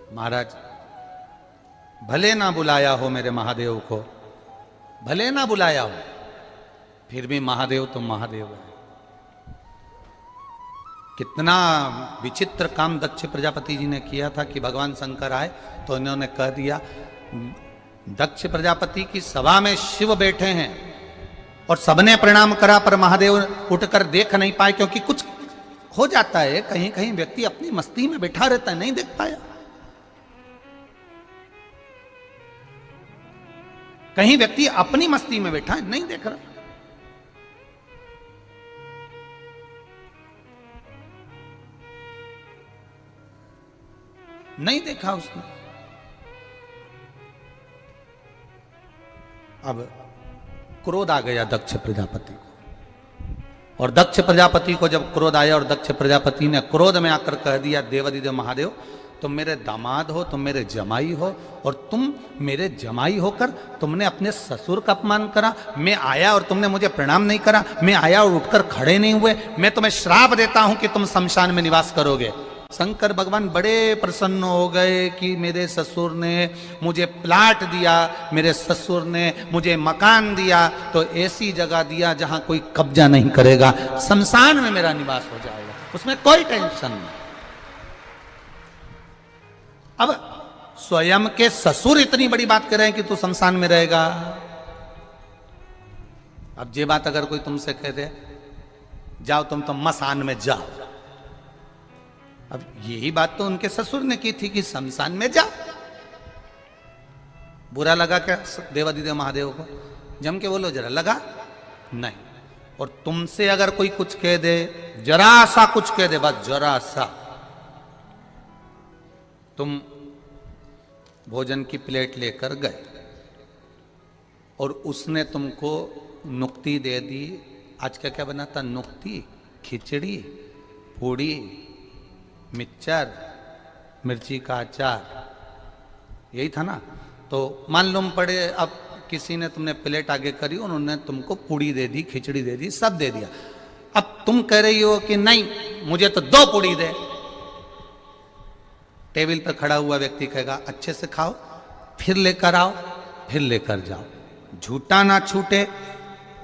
महाराज, भले ना बुलाया हो मेरे महादेव को, भले ना बुलाया हो, फिर भी महादेव तो महादेव है। कितना विचित्र काम दक्ष प्रजापति जी ने किया था कि भगवान शंकर आए तो इन्होंने कह दिया, दक्ष प्रजापति की सभा में शिव बैठे हैं और सबने प्रणाम करा पर महादेव उठकर देख नहीं पाए, क्योंकि कुछ हो जाता है, कहीं कहीं व्यक्ति अपनी मस्ती में बैठा रहता है, नहीं देख पाया। कहीं व्यक्ति अपनी मस्ती में बैठा है, नहीं देख रहा। नहीं देखा उसने। अब क्रोध आ गया दक्ष प्रजापति को, और दक्ष प्रजापति को जब क्रोध आया और दक्ष प्रजापति ने क्रोध में आकर कह दिया, देवादिदेव महादेव, तुम मेरे दामाद हो, तुम मेरे जमाई हो, और तुम मेरे जमाई होकर तुमने अपने ससुर का अपमान करा। मैं आया और तुमने मुझे प्रणाम नहीं करा, मैं आया और उठकर खड़े नहीं हुए। मैं तुम्हें श्राप देता हूं कि तुम शमशान में निवास करोगे। शंकर भगवान बड़े प्रसन्न हो गए कि मेरे ससुर ने मुझे प्लाट दिया, मेरे ससुर ने मुझे मकान दिया, तो ऐसी जगह दिया जहां कोई कब्जा नहीं करेगा, शमशान में मेरा निवास हो जाएगा, उसमें कोई टेंशन नहीं। अब स्वयं के ससुर इतनी बड़ी बात कर रहे हैं कि तू शमशान में रहेगा। अब ये बात अगर कोई तुमसे कह दे, जाओ तुम तो मसान में जाओ, अब यही बात तो उनके ससुर ने की थी कि शमशान में जा। बुरा लगा क्या देवादिदेव महादेव को? जम के बोलो जरा, लगा नहीं। और तुमसे अगर कोई कुछ कह दे, जरा सा कुछ कह दे, बस जरा सा, तुम भोजन की प्लेट लेकर गए और उसने तुमको नुक्ति दे दी। आज क्या क्या बना था? नुक्ति, खिचड़ी, पूड़ी, मिक्सचर, मिर्ची का अचार, यही था ना। तो मालूम पड़े अब किसी ने, तुमने प्लेट आगे करी, उन्होंने तुमको पूड़ी दे दी, खिचड़ी दे दी, सब दे दिया। अब तुम कह रही हो कि नहीं, मुझे तो 2 पूड़ी दे। टेबल पर खड़ा हुआ व्यक्ति कहेगा, अच्छे से खाओ, फिर लेकर आओ, फिर लेकर जाओ, झूठा ना छूटे,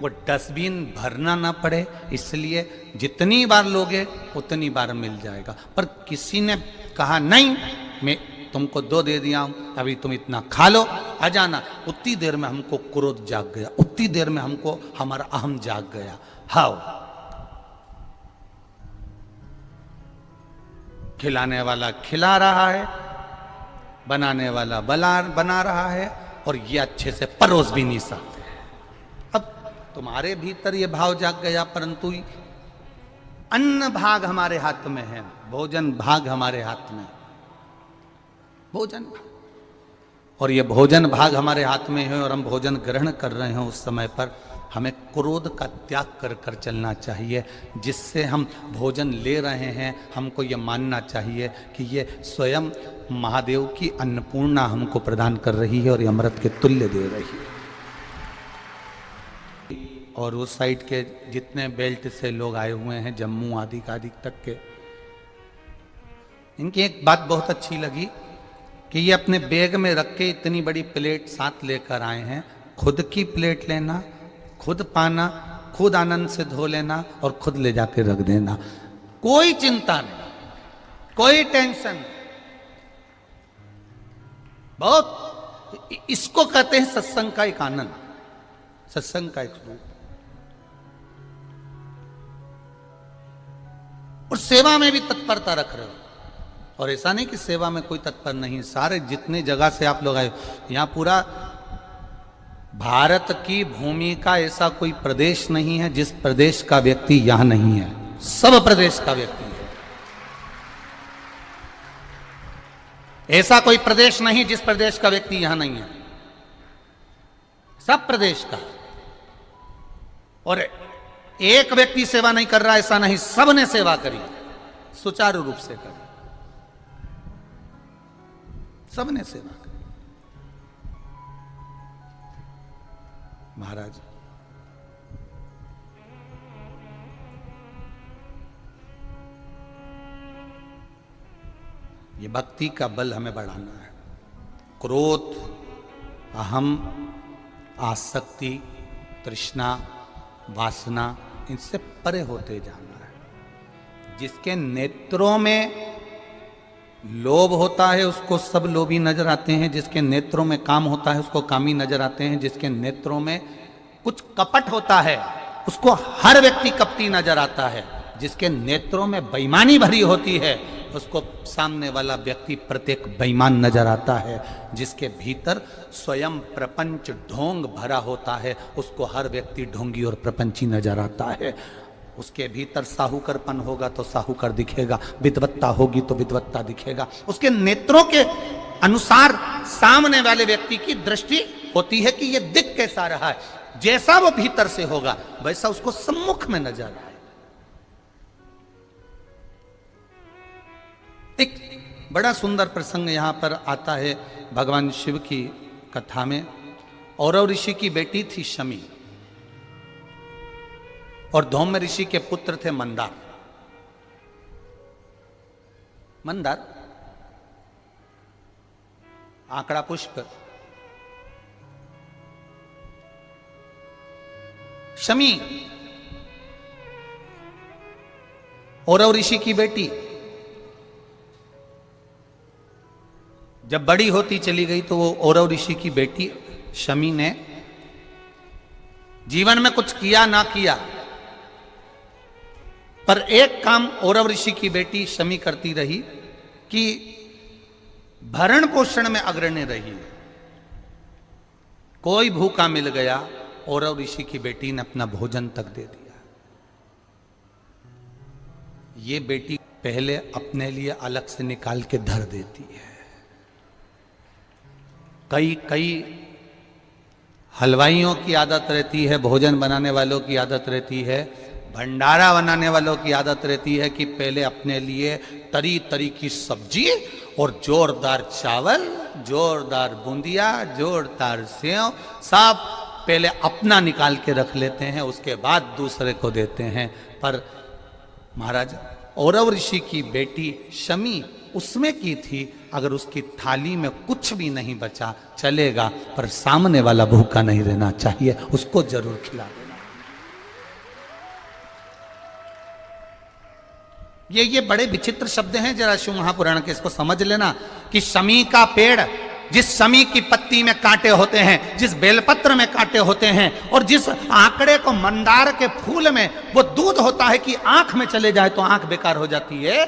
वो डस्टबिन भरना ना पड़े, इसलिए जितनी बार लोगे उतनी बार मिल जाएगा। पर किसी ने कहा नहीं, मैं तुमको 2 दे दिया हूं, अभी तुम इतना खा लो, आ जाना। उतनी देर में हमको क्रोध जाग गया, उतनी देर में हमको हमारा अहम जाग गया। हाओ, खिलाने वाला खिला रहा है, बनाने वाला बना रहा है, और ये अच्छे से परोस भी नहीं सकते। अब तुम्हारे भीतर ये भाव जाग गया, परंतु अन्न भाग हमारे हाथ में है, भोजन भाग हमारे हाथ में, भोजन भाग, और ये भोजन भाग हमारे हाथ में है और हम भोजन ग्रहण कर रहे हैं। उस समय पर हमें क्रोध का त्याग कर कर चलना चाहिए। जिससे हम भोजन ले रहे हैं, हमको ये मानना चाहिए कि ये स्वयं महादेव की अन्नपूर्णा हमको प्रदान कर रही है और ये अमृत के तुल्य दे रही है। और उस साइड के जितने बेल्ट से लोग आए हुए हैं, जम्मू आदि तक के, इनकी एक बात बहुत अच्छी लगी कि ये अपने बैग में रख के इतनी बड़ी प्लेट साथ लेकर आए हैं। खुद की प्लेट लेना, खुद पाना, खुद आनंद से धो लेना और खुद ले जाके रख देना, कोई चिंता नहीं, कोई टेंशन नहीं। बहुत, इसको कहते हैं सत्संग का एक आनंद, सत्संग का एक रूप। और सेवा में भी तत्परता रख रहे हो, और ऐसा नहीं कि सेवा में कोई तत्पर नहीं। सारे जितने जगह से आप लोग आए, यहां पूरा भारत की भूमि का ऐसा कोई प्रदेश नहीं है जिस प्रदेश का व्यक्ति यहां नहीं है, सब प्रदेश का व्यक्ति है। ऐसा कोई प्रदेश नहीं जिस प्रदेश का व्यक्ति यहां नहीं है, सब प्रदेश का। और एक व्यक्ति सेवा नहीं कर रहा ऐसा नहीं, सबने सेवा करी, सुचारू रूप से करी, सबने सेवा करी। महाराज, ये भक्ति का बल हमें बढ़ाना है। क्रोध, अहम, आसक्ति, तृष्णा, वासना, इनसे परे होते जाना है। जिसके नेत्रों में लोभ होता है उसको सब लोभी नजर आते हैं, जिसके नेत्रों में काम होता है उसको कामी नजर आते हैं, जिसके नेत्रों में कुछ कपट होता है उसको हर व्यक्ति कपटी नजर आता है, जिसके नेत्रों में बेईमानी भरी होती है उसको सामने वाला व्यक्ति प्रत्येक बेईमान नजर आता है, जिसके भीतर स्वयं प्रपंच ढोंग भरा होता है उसको हर व्यक्ति ढोंगी और प्रपंची नजर आता है। उसके भीतर साहूकरपन होगा तो साहूकर दिखेगा, विद्वत्ता होगी तो विद्वत्ता दिखेगा। उसके नेत्रों के अनुसार सामने वाले व्यक्ति की दृष्टि होती है कि ये दिख कैसा रहा है, जैसा वो भीतर से होगा वैसा उसको सम्मुख में नजर आए। एक बड़ा सुंदर प्रसंग यहां पर आता है भगवान शिव की कथा में। औरव ऋषि की बेटी थी शमी और धौम्य ऋषि के पुत्र थे मंदार। मंदार आंकड़ा पुष्प, शमी औरव ऋषि की बेटी। जब बड़ी होती चली गई तो वो औरव ऋषि की बेटी शमी ने जीवन में कुछ किया ना किया, पर एक काम औरव ऋषि की बेटी शमी करती रही कि भरण पोषण में अग्रणी रही। कोई भूखा मिल गया औरव ऋषि की बेटी ने अपना भोजन तक दे दिया। ये बेटी पहले अपने लिए अलग से निकाल के धर देती है। कई हलवाइयों की आदत रहती है, भोजन बनाने वालों की आदत रहती है, भंडारा बनाने वालों की आदत रहती है कि पहले अपने लिए तरी तरी की सब्जी और जोरदार चावल, जोरदार बूंदिया, जोरदार सेव सब पहले अपना निकाल के रख लेते हैं, उसके बाद दूसरे को देते हैं। पर महाराज औरव ऋषि की बेटी शमी उसमें की थी, अगर उसकी थाली में कुछ भी नहीं बचा चलेगा, पर सामने वाला भूखा नहीं रहना चाहिए, उसको जरूर खिला देना। ये बड़े विचित्र शब्द हैं, जरा शिव महापुराण के इसको समझ लेना कि शमी का पेड़, जिस शमी की पत्ती में कांटे होते हैं, जिस बेलपत्र में कांटे होते हैं, और जिस आंकड़े को मंदार के फूल में वो दूध होता है कि आंख में चले जाए तो आंख बेकार हो जाती है,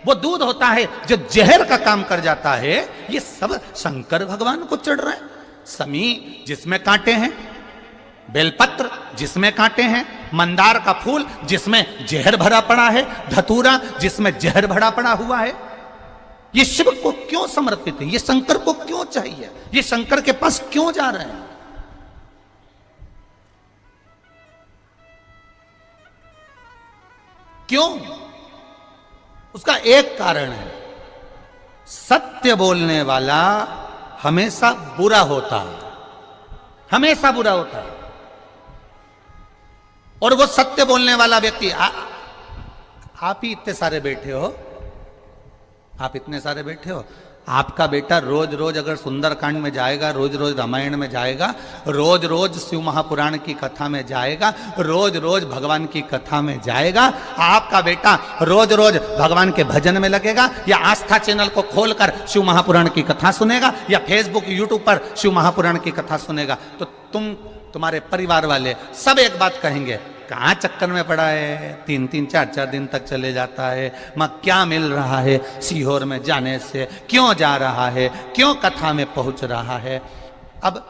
वो दूध होता है जो जहर का काम कर जाता है, ये सब शंकर भगवान को चढ़ रहा है। शमी जिसमें कांटे हैं, बेलपत्र जिसमें कांटे हैं, मंदार का फूल जिसमें जहर भरा पड़ा है, धतूरा जिसमें जहर भरा पड़ा हुआ है, ये शिव को क्यों समर्पित है? ये शंकर को क्यों चाहिए? ये शंकर के पास क्यों जा रहे हैं? क्यों? उसका एक कारण है, सत्य बोलने वाला हमेशा बुरा होता है, हमेशा बुरा होता है। और वो सत्य बोलने वाला व्यक्ति, आप ही इतने सारे बैठे हो, आप इतने सारे बैठे हो, आपका बेटा रोज रोज अगर सुंदरकांड में जाएगा, रोज रोज रामायण में जाएगा, रोज रोज शिव महापुराण की कथा में जाएगा, रोज रोज भगवान की कथा में जाएगा, आपका बेटा रोज रोज भगवान के भजन में लगेगा, या आस्था चैनल को खोलकर शिव महापुराण की कथा सुनेगा, या फेसबुक यूट्यूब पर शिव महापुराण की कथा सुनेगा, तो तुम्हारे परिवार वाले सब एक बात कहेंगे, कहाँ चक्कर में पड़ा है, 3-3 4-4 दिन तक चले जाता है, मां क्या मिल रहा है सीहोर में जाने से, क्यों जा रहा है, क्यों कथा में पहुंच रहा है। अब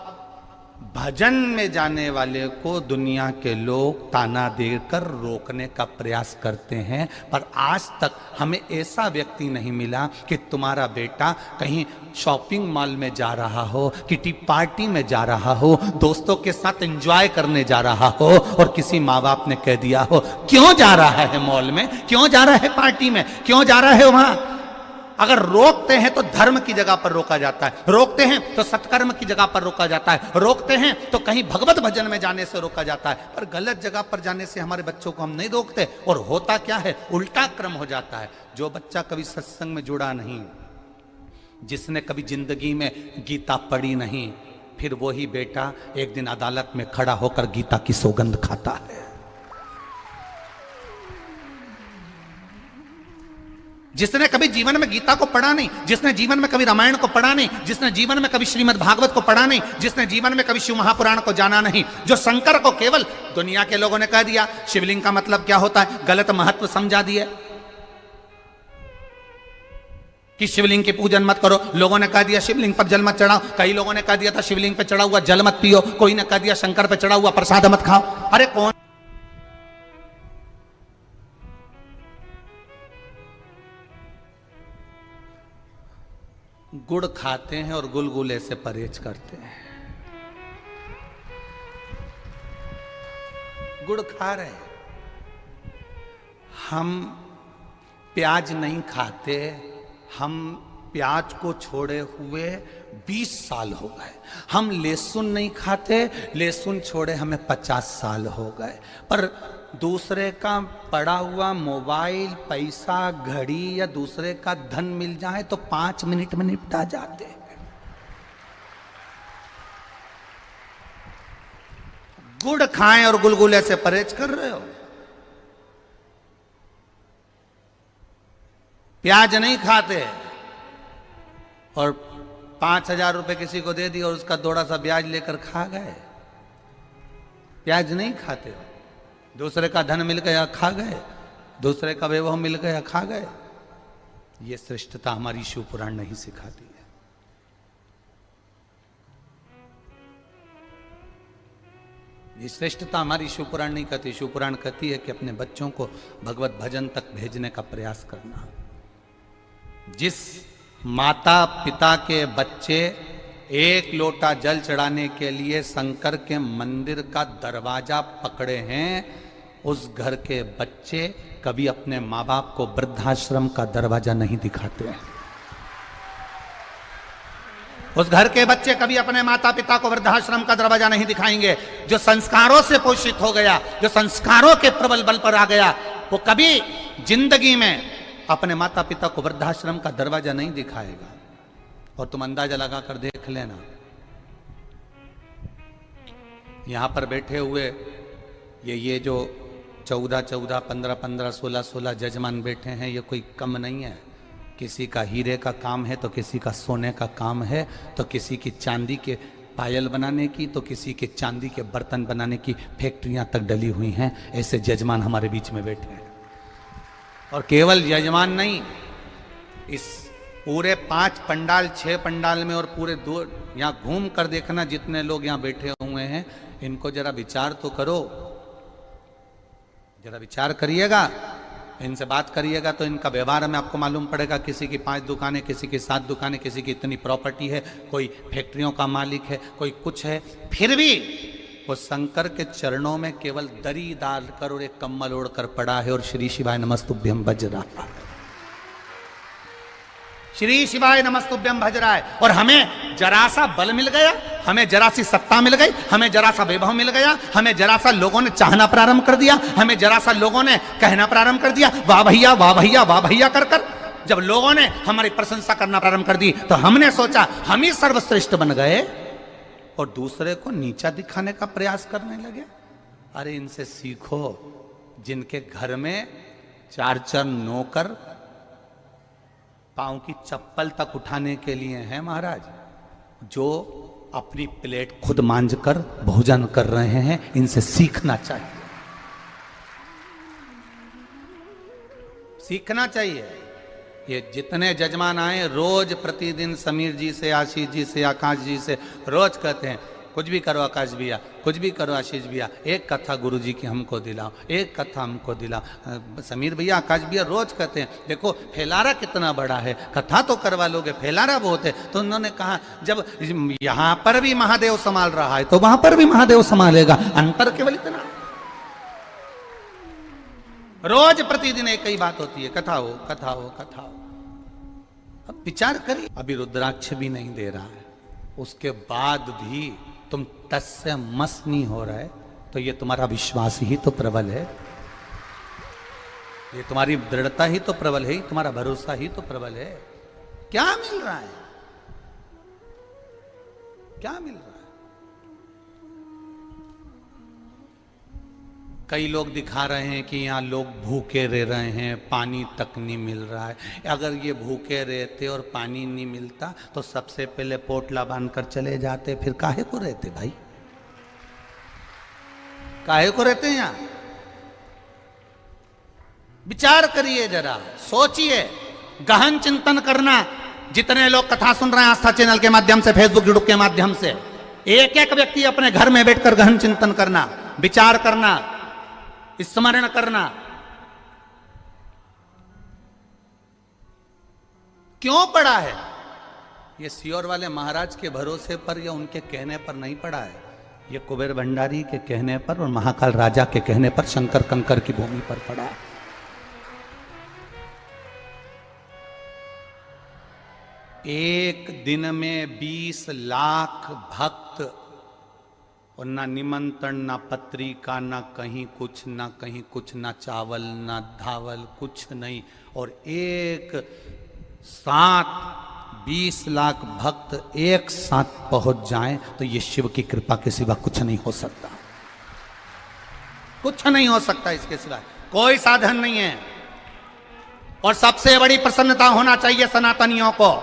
भजन में जाने वाले को दुनिया के लोग ताना देकर रोकने का प्रयास करते हैं, पर आज तक हमें ऐसा व्यक्ति नहीं मिला कि तुम्हारा बेटा कहीं शॉपिंग मॉल में जा रहा हो, किटी पार्टी में जा रहा हो, दोस्तों के साथ एंजॉय करने जा रहा हो, और किसी माँ बाप ने कह दिया हो क्यों जा रहा है मॉल में, क्यों जा रहा है पार्टी में, क्यों जा रहा है वहां। अगर रोकते हैं तो धर्म की जगह पर रोका जाता है, रोकते हैं तो सत्कर्म की जगह पर रोका जाता है, रोकते हैं तो कहीं भगवत भजन में जाने से रोका जाता है, पर गलत जगह पर जाने से हमारे बच्चों को हम नहीं रोकते। और होता क्या है, उल्टा क्रम हो जाता है। जो बच्चा कभी सत्संग में जुड़ा नहीं, जिसने कभी जिंदगी में गीता पढ़ी नहीं, फिर वो ही बेटा एक दिन अदालत में खड़ा होकर गीता की सौगंध खाता है। जिसने कभी जीवन में गीता को पढ़ा नहीं, जिसने जीवन में कभी रामायण को पढ़ा नहीं, जिसने जीवन में कभी श्रीमद् भागवत को पढ़ा नहीं, जिसने जीवन में कभी शिव महापुराण को जाना नहीं, जो शंकर को केवल दुनिया के लोगों ने कह दिया शिवलिंग का मतलब क्या होता है, गलत महत्व समझा दिया कि शिवलिंग की पूजन मत करो, लोगों ने कह दिया शिवलिंग पर जल मत चढ़ाओ, कई लोगों ने कह दिया था शिवलिंग पे चढ़ा हुआ जल मत पियो, कोई ने कह दिया शंकर पे चढ़ा हुआ प्रसाद मत खाओ। अरे कौन गुड़ खाते हैं और गुलगुले से परहेज करते हैं। गुड़ खा रहे हैं, हम प्याज नहीं खाते, हम प्याज को छोड़े हुए 20 साल हो गए। हम लहसुन नहीं खाते, लहसुन छोड़े हमें 50 साल हो गए। पर दूसरे का पड़ा हुआ मोबाइल, पैसा, घड़ी या दूसरे का धन मिल जाए तो 5 मिनट में निपटा जाते हैं। गुड़ खाएं और गुलगुले से परहेज कर रहे हो। प्याज नहीं खाते और 5,000 रुपए किसी को दे दिया और उसका थोड़ा सा ब्याज लेकर खा गए। प्याज नहीं खाते हो, दूसरे का धन मिल गया खा गए, दूसरे का वैभव मिल गया खा गए। ये श्रेष्ठता हमारी शिव पुराण नहीं सिखाती है। ये श्रेष्ठता हमारी शिव पुराण नहीं कहती। शिव पुराण कहती है कि अपने बच्चों को भगवत भजन तक भेजने का प्रयास करना। जिस माता पिता के बच्चे 1 लोटा जल चढ़ाने के लिए शंकर के मंदिर का दरवाजा पकड़े हैं, उस घर के बच्चे कभी अपने माँ बाप को वृद्धाश्रम का दरवाजा नहीं दिखाते हैं। उस घर के बच्चे कभी अपने माता पिता को वृद्धाश्रम का दरवाजा नहीं दिखाएंगे। जो संस्कारों से पोषित हो गया, जो संस्कारों के प्रबल बल पर आ गया, वो कभी जिंदगी में अपने माता पिता को वृद्धाश्रम का दरवाजा नहीं दिखाएगा। और तुम अंदाजा लगा कर देख लेना, यहां पर बैठे हुए ये जो 14, 15, 16 जजमान बैठे हैं, ये कोई कम नहीं है। किसी का हीरे का काम है तो किसी का सोने का काम है, तो किसी की चांदी के पायल बनाने की, तो किसी के चांदी के बर्तन बनाने की फैक्ट्रियां तक डली हुई हैं। ऐसे जजमान हमारे बीच में बैठे हैं। और केवल यजमान नहीं, इस पूरे 5 पंडाल 6 पंडाल में और पूरे 2 यहां घूम कर देखना जितने लोग यहां बैठे हुए हैं, इनको जरा विचार तो करो, जरा विचार करिएगा, इनसे बात करिएगा तो इनका व्यवहार में आपको मालूम पड़ेगा। किसी की 5 दुकानें, किसी की 7 दुकानें, किसी की इतनी प्रॉपर्टी है, कोई फैक्ट्रियों का मालिक है, कोई कुछ है, फिर भी वो शंकर के चरणों में केवल दरी डालकर और एक कम्बल ओढ़कर पड़ा है और श्री शिवाय नमस्तुभ्यम बज रहा है। श्री शिवाय नमस्तुभ्यम भज रहा है। और हमें जरा सा बल मिल गया, हमें जरा सी सत्ता मिल गई, हमें जरा सा वैभव मिल गया, हमें जरा सा लोगों ने चाहना प्रारंभ कर दिया, हमें जरा सा लोगों ने कहना प्रारंभ कर दिया, वाह भैया वाह भैया वाह भैया कर कर। जब लोगों ने हमारी प्रशंसा करना प्रारंभ कर दी तो हमने सोचा हम ही सर्वश्रेष्ठ बन गए और दूसरे को नीचा दिखाने का प्रयास करने लगे। अरे इनसे सीखो, जिनके घर में 4 नौकर पांव की चप्पल तक उठाने के लिए हैं महाराज, जो अपनी प्लेट खुद मांझ कर भोजन कर रहे हैं, इनसे सीखना चाहिए, सीखना चाहिए। ये जितने जजमान आए रोज प्रतिदिन समीर जी से, आशीष जी से, आकाश जी से रोज कहते हैं कुछ भी करो आकाश भैया, कुछ भी करो आशीष भैया, एक कथा गुरु जी की हमको दिलाओ, एक कथा हमको दिलाओ। समीर भैया, आकाश भैया रोज कहते हैं देखो फैलारा कितना बड़ा है, कथा तो करवा लोगे, फैलारा बहुत है। तो उन्होंने कहा जब यहां पर भी महादेव संभाल रहा है तो वहां पर भी महादेव संभालेगा, अंतर केवल इतना। रोज प्रतिदिन एक ही बात होती है, कथा हो कथा हो कथा हो। अब विचार करिए, अभी रुद्राक्ष भी नहीं दे रहा है, उसके बाद भी तुम तस से मस नहीं हो रहा है, तो ये तुम्हारा विश्वास ही तो प्रबल है, ये तुम्हारी दृढ़ता ही तो प्रबल है, तुम्हारा भरोसा ही तो प्रबल है। क्या मिल रहा है? क्या मिल रहा है? कई लोग दिखा रहे हैं कि यहाँ लोग भूखे रह रहे हैं, पानी तक नहीं मिल रहा है। अगर ये भूखे रहते और पानी नहीं मिलता तो सबसे पहले पोटला बांधकर चले जाते, फिर काहे को रहते भाई? काहे को रहते हैं यहाँ? विचार करिए, जरा सोचिए, गहन चिंतन करना। जितने लोग कथा सुन रहे हैं आस्था चैनल के माध्यम से, फेसबुक यूट्यूब के माध्यम से, एक एक व्यक्ति अपने घर में बैठकर गहन चिंतन करना, विचार करना, स्मरण करना। क्यों पड़ा है? ये सियोर वाले महाराज के भरोसे पर या उनके कहने पर नहीं पड़ा है, ये कुबेर भंडारी के कहने पर और महाकाल राजा के कहने पर शंकर कंकर की भूमि पर पड़ा है। एक दिन में 20 लाख भक्त, और ना निमंत्रण, ना पत्रिका, ना कहीं कुछ, ना कहीं कुछ, ना चावल, ना धावल, कुछ नहीं। और एक साथ 20 लाख भक्त एक साथ पहुंच जाएं तो ये शिव की कृपा के सिवा कुछ नहीं हो सकता। कुछ नहीं हो सकता इसके सिवा, कोई साधन नहीं है। और सबसे बड़ी प्रसन्नता होना चाहिए सनातनियों को,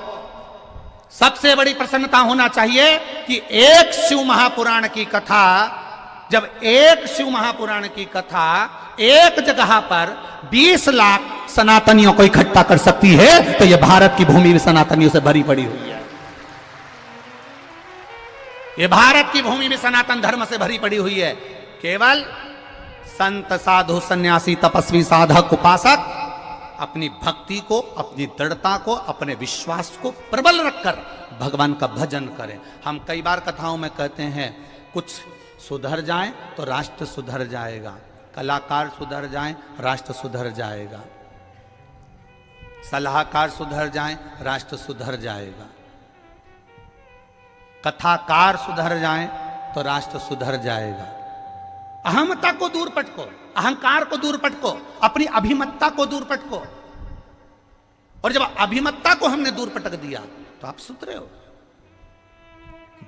सबसे बड़ी प्रसन्नता होना चाहिए कि एक शिव महापुराण की कथा, जब एक शिव महापुराण की कथा एक जगह पर 20 लाख सनातनियों को इकट्ठा कर सकती है तो यह भारत की भूमि भी सनातनियों से भरी पड़ी हुई है। यह भारत की भूमि भी सनातन धर्म से भरी पड़ी हुई है। केवल संत, साधु, सन्यासी, तपस्वी, साधक, उपासक अपनी भक्ति को, अपनी दृढ़ता को, अपने विश्वास को प्रबल रखकर भगवान का भजन करें। हम कई बार कथाओं में कहते हैं, कुछ सुधर जाएं तो राष्ट्र सुधर जाएगा, कलाकार सुधर जाएं राष्ट्र सुधर जाएगा, सलाहकार सुधर जाएं राष्ट्र सुधर जाएगा, कथाकार सुधर जाएं तो राष्ट्र सुधर जाएगा। अहमता को दूर पटको, अहंकार को दूर पटको, अपनी अभिमत्ता को दूर पटको। और जब अभिमत्ता को हमने दूर पटक दिया तो आप सुधरे हो।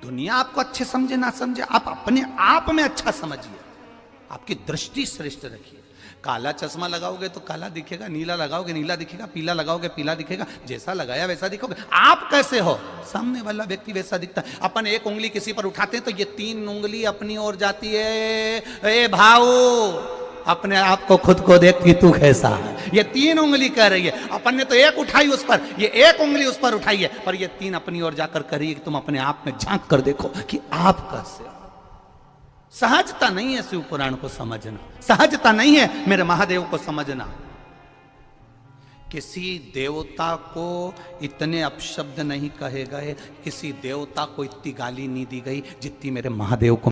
दुनिया आपको अच्छे समझे ना समझे, आप अपने आप में अच्छा समझिए, आपकी दृष्टि श्रेष्ठ रखिए। काला चश्मा लगाओगे तो काला दिखेगा, नीला लगाओगे नीला दिखेगा, पीला लगाओगे पीला दिखेगा, जैसा लगाया वैसा दिखोगे। आप कैसे हो, सामने वाला व्यक्ति वैसा दिखता है। अपन एक उंगली किसी पर उठाते हैं तो ये 3 उंगली अपनी ओर जाती है। ए भाऊ, अपने आप को खुद को देख कि तू कैसा है। ये 3 उंगली कह रही है, अपन ने तो एक उठाई उस पर, ये एक उंगली उस पर उठाई है, पर ये 3 अपनी ओर जाकर करिए कि तुम अपने आप में झांक कर देखो कि आप कैसे हो। सहजता नहीं है शिव पुराण को समझना, सहजता नहीं है मेरे महादेव को समझना। किसी देवता को इतने अपशब्द नहीं कहे गए, किसी देवता को इतनी गाली नहीं दी गई जितनी मेरे महादेव को